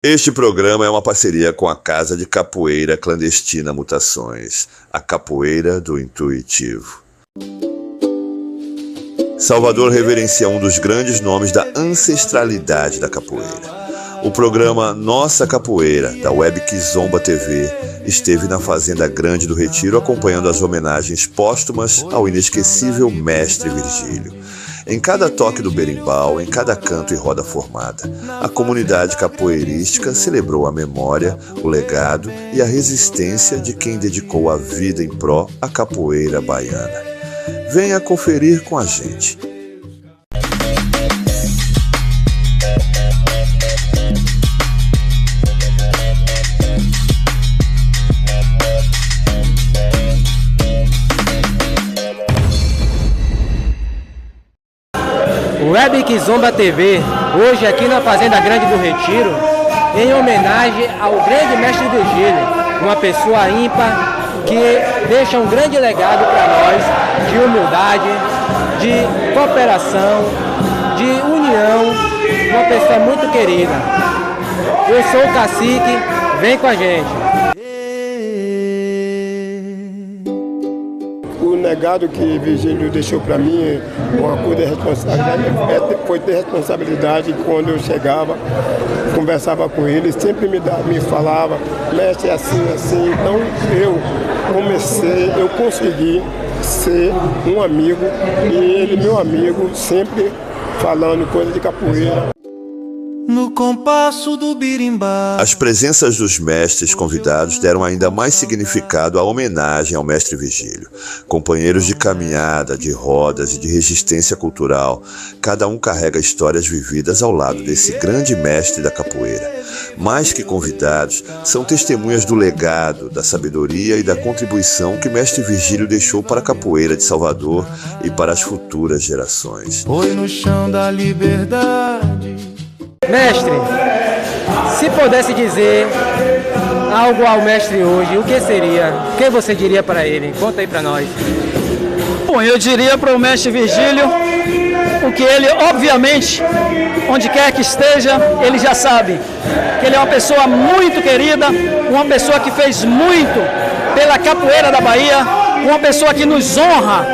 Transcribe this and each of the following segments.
Este programa é uma parceria com a Casa de Capoeira Clandestina Mutações, a capoeira do intuitivo. Salvador reverencia um dos grandes nomes da ancestralidade da capoeira. O programa Nossa Capoeira, da Web Kizomba TV, esteve na Fazenda Grande do Retiro acompanhando as homenagens póstumas ao inesquecível Mestre Virgílio. Em cada toque do berimbau, em cada canto e roda formada, a comunidade capoeirística celebrou a memória, o legado e a resistência de quem dedicou a vida em pró à capoeira baiana. Venha conferir com a gente. Web Kizomba TV, hoje aqui na Fazenda Grande do Retiro, em homenagem ao grande Mestre Virgílio, uma pessoa ímpar que deixa um grande legado para nós de humildade, de cooperação, de união, uma pessoa muito querida. Eu sou o Cacique, vem com a gente. O legado que Virgílio deixou para mim, uma coisa de responsabilidade, foi ter responsabilidade. Quando eu chegava, conversava com ele, sempre me falava, mestre, assim. Então eu consegui ser um amigo, e ele, meu amigo, sempre falando coisa de capoeira. No compasso do birimbau. As presenças dos mestres convidados deram ainda mais significado à homenagem ao Mestre Virgílio. Companheiros de caminhada, de rodas e de resistência cultural, cada um carrega histórias vividas ao lado desse grande mestre da capoeira. Mais que convidados, são testemunhas do legado, da sabedoria e da contribuição que Mestre Virgílio deixou para a capoeira de Salvador e para as futuras gerações. Foi no chão da liberdade. Mestre, se pudesse dizer algo ao mestre hoje, o que seria? O que você diria para ele? Conta aí para nós. Bom, eu diria para o mestre Virgílio o que ele, obviamente, onde quer que esteja, ele já sabe. Que ele é uma pessoa muito querida, uma pessoa que fez muito pela capoeira da Bahia, uma pessoa que nos honra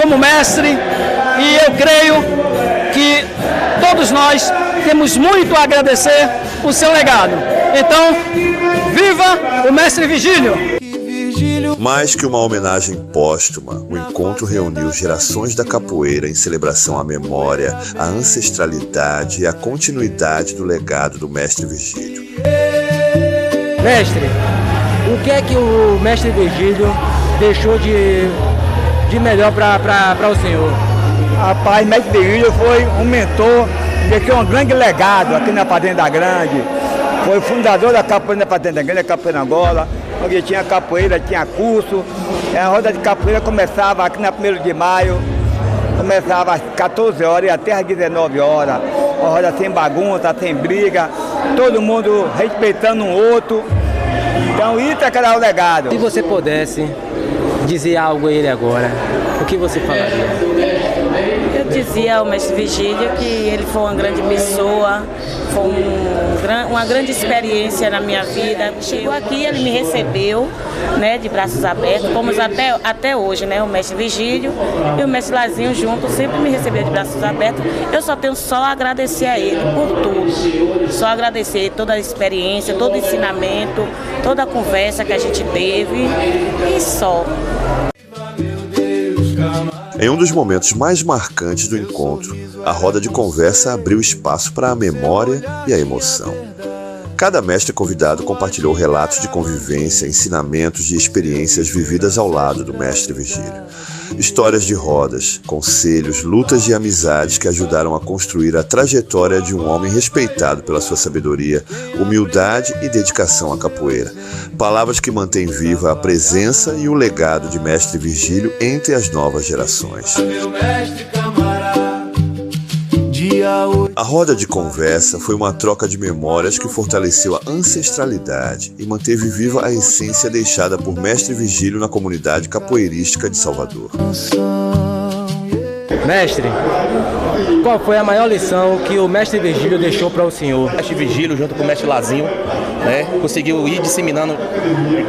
como mestre, e eu creio que todos nós temos muito a agradecer o seu legado. Então, viva o Mestre Virgílio! Mais que uma homenagem póstuma, o encontro reuniu gerações da capoeira em celebração à memória, à ancestralidade e à continuidade do legado do Mestre Virgílio. Mestre, o que é que o Mestre Virgílio deixou de melhor para o senhor? Rapaz, Mestre Virgílio foi um mentor, deixou um grande legado aqui na Fazenda Grande. Foi o fundador da capoeira na Fazenda Grande, a Capoeira Angola, onde tinha capoeira, tinha curso. A roda de capoeira começava aqui na 1º de maio, começava às 14 horas e até às 19 horas. Uma roda sem bagunça, sem briga, todo mundo respeitando um outro. Então isso é que era o legado. Se você pudesse dizer algo a ele agora, o que você falaria? Eu dizia ao Mestre Virgílio que ele foi uma grande pessoa, foi uma grande experiência na minha vida. Chegou aqui, ele me recebeu, né, de braços abertos, fomos até hoje, né, o Mestre Virgílio e o Mestre Lazinho juntos, sempre me receberam de braços abertos. Eu só tenho a agradecer a ele por tudo, só agradecer toda a experiência, todo o ensinamento, toda a conversa que a gente teve e só. Em um dos momentos mais marcantes do encontro, a roda de conversa abriu espaço para a memória e a emoção. Cada mestre convidado compartilhou relatos de convivência, ensinamentos e experiências vividas ao lado do Mestre Virgílio. Histórias de rodas, conselhos, lutas e amizades que ajudaram a construir a trajetória de um homem respeitado pela sua sabedoria, humildade e dedicação à capoeira. Palavras que mantêm viva a presença e o legado de Mestre Virgílio entre as novas gerações. A roda de conversa foi uma troca de memórias que fortaleceu a ancestralidade e manteve viva a essência deixada por Mestre Virgílio na comunidade capoeirística de Salvador. Mestre, qual foi a maior lição que o mestre Virgílio deixou para o senhor? O mestre Virgílio, junto com o mestre Lazinho, né, conseguiu ir disseminando,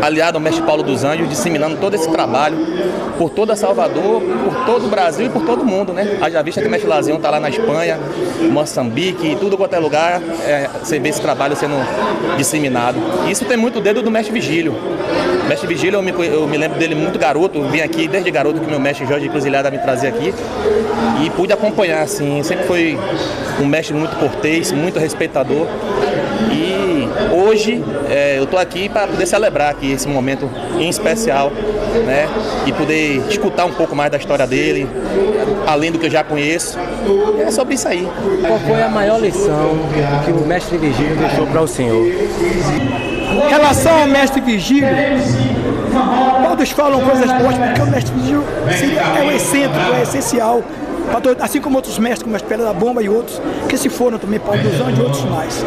aliado ao mestre Paulo dos Anjos, disseminando todo esse trabalho por toda Salvador, por todo o Brasil e por todo o mundo, né? Haja vista que o mestre Lazinho está lá na Espanha, Moçambique, e tudo quanto é lugar, você vê esse trabalho sendo disseminado. E isso tem muito dedo do mestre Virgílio. O mestre Virgílio, eu me lembro dele muito garoto, eu vim aqui desde garoto que meu mestre Jorge Cruzilhada me trazia aqui e pude acompanhar, assim, sempre foi um mestre muito cortês, muito respeitador. E hoje eu estou aqui para poder celebrar aqui esse momento em especial, né? E poder escutar um pouco mais da história dele, além do que eu já conheço. É sobre isso aí. Qual foi a maior lição que o mestre Virgílio deixou para o senhor? Em relação ao mestre Virgílio, todos falam coisas boas, porque o mestre Virgílio é o excêntrico, é essencial, assim como outros mestres, como a Pedra da Bomba e outros, que se foram também, Paulo dos Anjos e outros mais.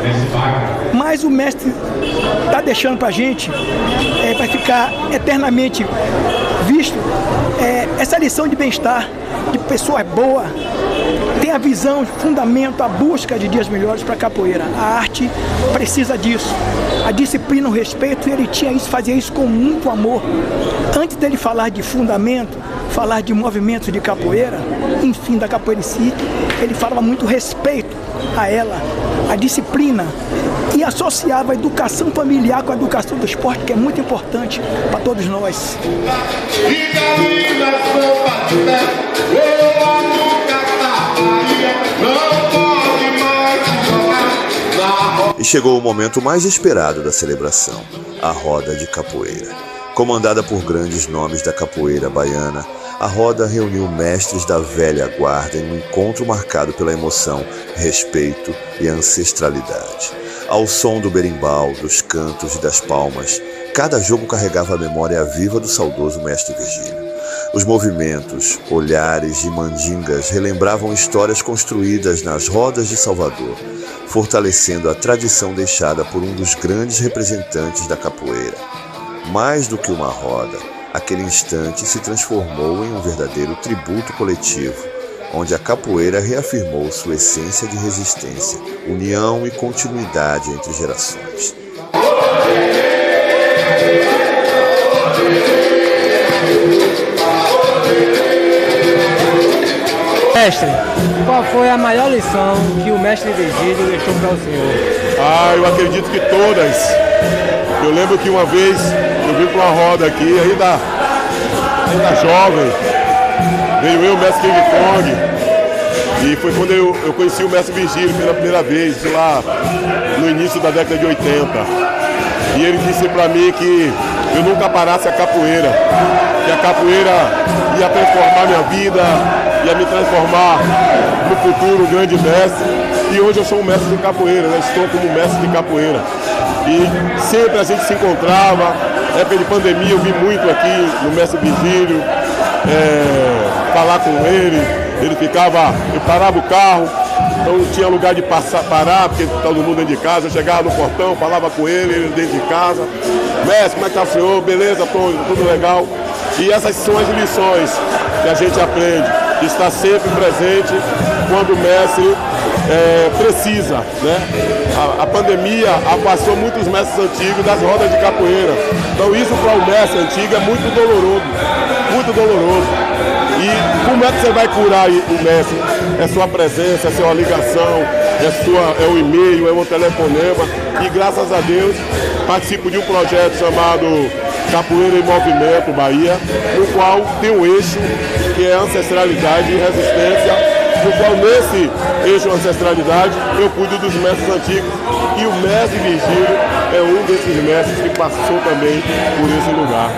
Mas o mestre está deixando para a gente, vai ficar eternamente visto, essa lição de bem-estar, de pessoa boa, tem a visão, o fundamento, a busca de dias melhores para a capoeira. A arte precisa disso. A disciplina, o respeito, e ele fazia isso com muito amor. Antes dele falar de fundamento, falar de movimentos de capoeira, enfim, da capoeira em si, ele falava muito respeito a ela, a disciplina, e associava a educação familiar com a educação do esporte, que é muito importante para todos nós. E chegou o momento mais esperado da celebração, a roda de capoeira. Comandada por grandes nomes da capoeira baiana, a roda reuniu mestres da velha guarda em um encontro marcado pela emoção, respeito e ancestralidade. Ao som do berimbau, dos cantos e das palmas, cada jogo carregava a memória viva do saudoso mestre Virgílio. Os movimentos, olhares e mandingas relembravam histórias construídas nas rodas de Salvador, fortalecendo a tradição deixada por um dos grandes representantes da capoeira. Mais do que uma roda, aquele instante se transformou em um verdadeiro tributo coletivo, onde a capoeira reafirmou sua essência de resistência, união e continuidade entre gerações. Mestre, qual foi a maior lição que o mestre Virgílio deixou para o senhor? Eu acredito que todas. Eu lembro que uma vez eu vim para uma roda aqui, ainda jovem, veio eu, o mestre King Kong, e foi quando eu conheci o mestre Virgílio pela primeira vez, lá no início da década de 80. E ele disse para mim que eu nunca parasse a capoeira, que a capoeira ia transformar minha vida, ia me transformar no futuro grande mestre. E hoje eu sou um mestre de capoeira, né? Estou como mestre de capoeira. E sempre a gente se encontrava. Na época de pandemia eu vim muito aqui no mestre Virgílio, falar com ele. Ele eu parava o carro, então não tinha lugar de parar, porque todo mundo dentro de casa. Eu chegava no portão, falava com ele dentro de casa. Mestre, como é que tá o senhor? Beleza, tudo legal. E essas são as lições que a gente aprende, de estar sempre presente quando o mestre precisa, né? A pandemia afastou muitos mestres antigos das rodas de capoeira. Então isso para o mestre antigo é muito doloroso, muito doloroso. E como é que você vai curar o mestre? É sua presença, é sua ligação, é o e-mail, é o telefonema. E graças a Deus participo de um projeto chamado Capoeira em Movimento Bahia, no qual tem um eixo que é ancestralidade e resistência, no qual nesse eixo ancestralidade eu cuido dos mestres antigos, e o mestre Virgílio é um desses mestres que passou também por esse lugar.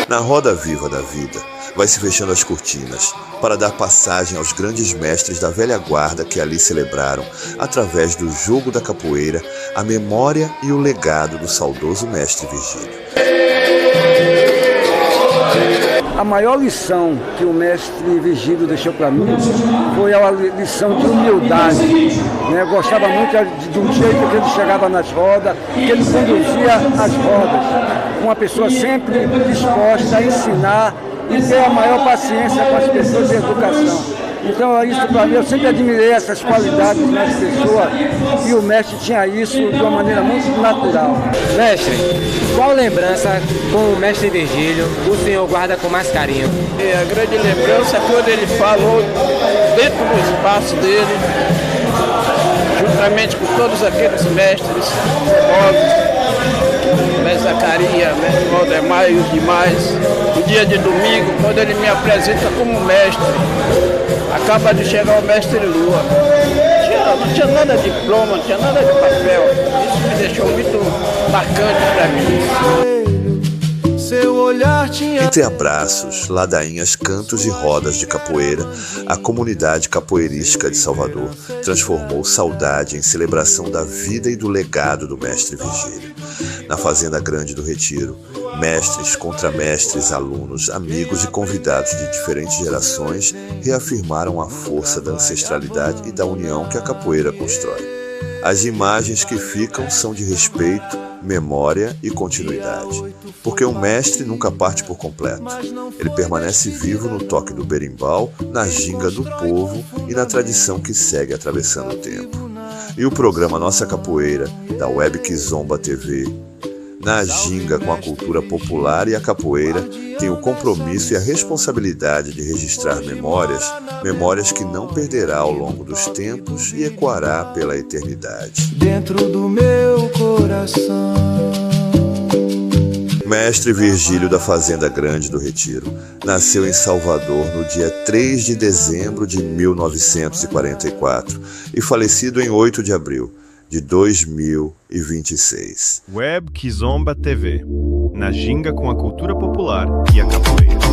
Na roda viva da vida, vai se fechando as cortinas para dar passagem aos grandes mestres da velha guarda que ali celebraram, através do jogo da capoeira, a memória e o legado do saudoso mestre Virgílio. A maior lição que o mestre Virgílio deixou para mim foi a lição de humildade. Né? Eu gostava muito do jeito que ele chegava nas rodas, que ele conduzia as rodas. Uma pessoa sempre disposta a ensinar e ter a maior paciência com as pessoas e educação. Então, isso para mim, eu sempre admirei essas qualidades nas pessoas e o mestre tinha isso de uma maneira muito natural. Mestre, qual lembrança com o mestre Virgílio o senhor guarda com mais carinho? A grande lembrança é quando ele falou dentro do espaço dele, juntamente com todos aqueles mestres famosos, mestre Zacarias, mestre Valdemar e os demais. No dia de domingo, quando ele me apresenta como mestre, acaba de chegar o mestre Lua. Não tinha nada de diploma, não tinha nada de papel. Isso me deixou muito marcante para mim. Entre abraços, ladainhas, cantos e rodas de capoeira, a comunidade capoeirística de Salvador transformou saudade em celebração da vida e do legado do mestre Virgílio. Na Fazenda Grande do Retiro, mestres, contramestres, alunos, amigos e convidados de diferentes gerações reafirmaram a força da ancestralidade e da união que a capoeira constrói. As imagens que ficam são de respeito, memória e continuidade, porque o mestre nunca parte por completo. Ele permanece vivo no toque do berimbau, na ginga do povo e na tradição que segue atravessando o tempo. E o programa Nossa Capoeira, da Web Kizomba TV, na ginga com a cultura popular e a capoeira, tem o compromisso e a responsabilidade de registrar memórias que não perderá ao longo dos tempos e ecoará pela eternidade. Dentro do meu coração. Mestre Virgílio da Fazenda Grande do Retiro nasceu em Salvador no dia 3 de dezembro de 1944 e falecido em 8 de abril de 2026. Web Kizomba TV, na ginga com a cultura popular e a capoeira.